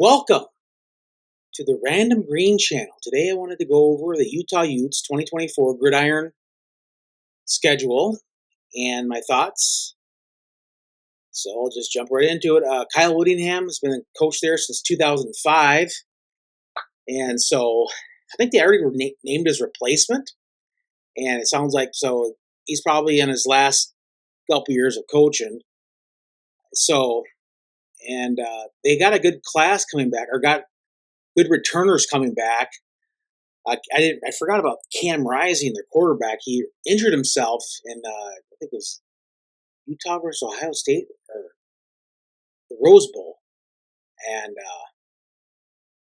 Welcome to the Random Green Channel. Today I wanted to go over the Utah Utes 2024 Gridiron schedule and my thoughts. So I'll just jump right into it. Kyle Whittingham has been a coach there since 2005. And so I think they already were named his replacement. And it sounds like so he's probably in his last couple years of coaching. So, and they got a good class coming back, or got good returners coming back. I forgot about Cam Rising, their quarterback. He injured himself in I think it was Utah versus Ohio State or the Rose Bowl, and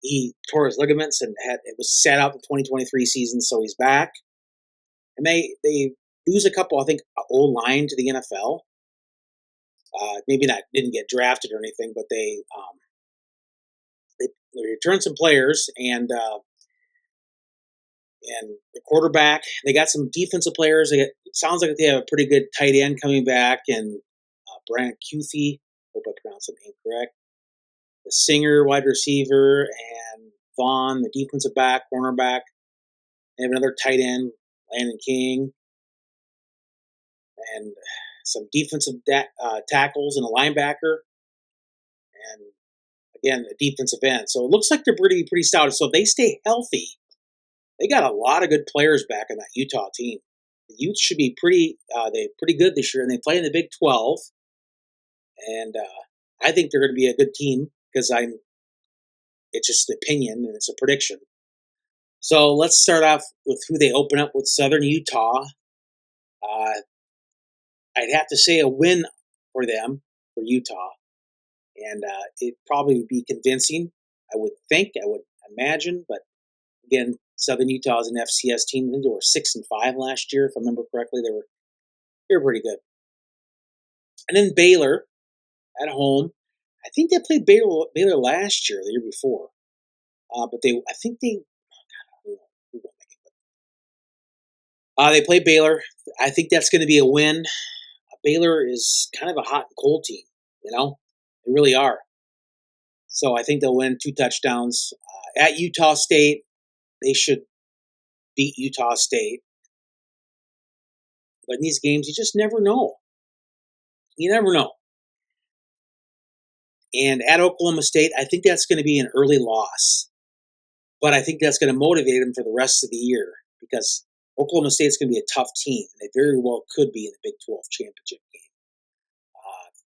he tore his ligaments and it was sat out the 2023 season. So he's back, and they lose a couple, I think, O-line to the NFL. Maybe not didn't get drafted or anything, but they returned some players and the quarterback. They got some defensive players. It sounds like they have a pretty good tight end coming back, and Brant Cuthie, hope I pronounced the name correct. The Singer, wide receiver, and Vaughn, the defensive back, cornerback. They have another tight end, Landon King, and some defensive tackles and a linebacker, and again a defensive end. So it looks like they're pretty stout. So if they stay healthy, they got a lot of good players back on that Utah team. The Utes should be pretty good this year, and they play in the Big 12. And I think they're going to be a good team because it's just an opinion and it's a prediction. So let's start off with who they open up with. Southern Utah. I'd have to say a win for them, for Utah. And it probably would be convincing, I would imagine. But again, Southern Utah is an FCS team. I think they were 6-5 last year, if I remember correctly. They were pretty good. And then Baylor at home. I think they played Baylor last year, the year before. But they played Baylor. I think that's going to be a win. Baylor is kind of a hot and cold team, They really are. So I think they'll win 2 touchdowns. At Utah State, they should beat Utah State. But in these games, you just never know. You never know. And at Oklahoma State, I think that's going to be an early loss. But I think that's going to motivate them for the rest of the year because Oklahoma State is going to be a tough team. And they very well could be in the Big 12 championship game.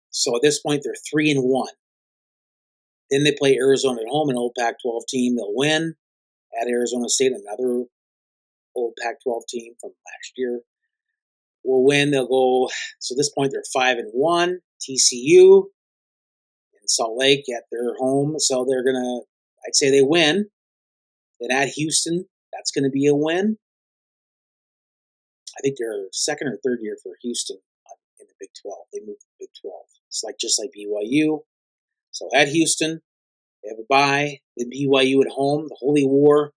So at this point, they're 3-1. Then they play Arizona at home, an old Pac-12 team. They'll win at Arizona State, another old Pac-12 team from last year. Will win. They'll go. So at this point, they're 5-1. TCU in Salt Lake at their home. So they're gonna. I'd say they win. Then at Houston, that's going to be a win. I think they're second or third year for Houston in the Big 12. They moved to the Big 12. It's just like BYU. So at Houston, they have a bye. Then BYU at home, the Holy War.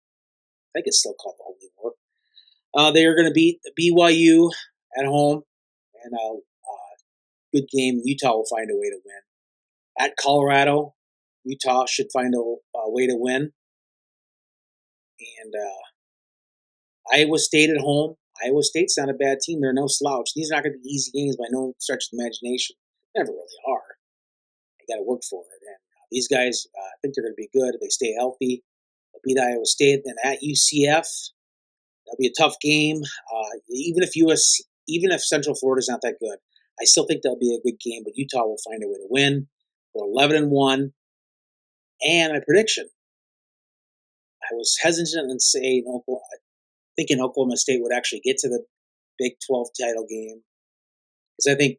I think it's still called the Holy War. They are going to beat BYU at home, and a good game. Utah will find a way to win. At Colorado, Utah should find a way to win. And Iowa State at home. Iowa State's not a bad team. They're no slouch. These are not going to be easy games by no stretch of the imagination. They never really are. They got to work for it. And these guys, I think they're going to be good if they stay healthy. They'll beat Iowa State. Then at UCF, that'll be a tough game. Even if Central Florida's not that good, I still think that'll be a good game. But Utah will find a way to win. They're 11-1. And my prediction, I was hesitant in saying thinking Oklahoma State would actually get to the Big 12 title game because I think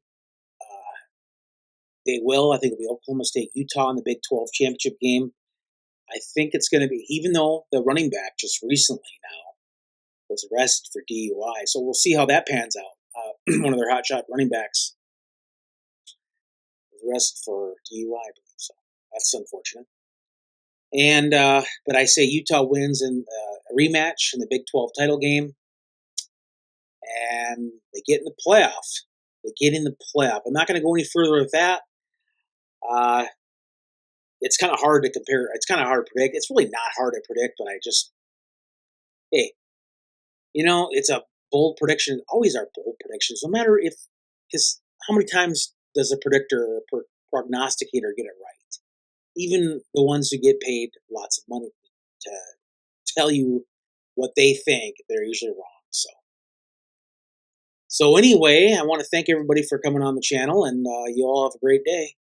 they will. I think it'll be Oklahoma State, Utah in the Big 12 championship game. I think it's going to be, even though the running back just recently now was arrested for DUI. So we'll see how that pans out. One of their hotshot running backs was arrested for DUI, I believe. So that's unfortunate. And but I say Utah wins in a rematch in the Big 12 title game, and they get in the playoff. I'm not going to go any further with that. it's kind of hard to compare. It's kind of hard to predict. It's really not hard to predict, but hey, it's a bold prediction. Always are bold predictions, no matter if, because how many times does a predictor or prognosticator get it right? Even the ones who get paid lots of money to tell you what they think, they're usually wrong. So anyway, I want to thank everybody for coming on the channel, and you all have a great day.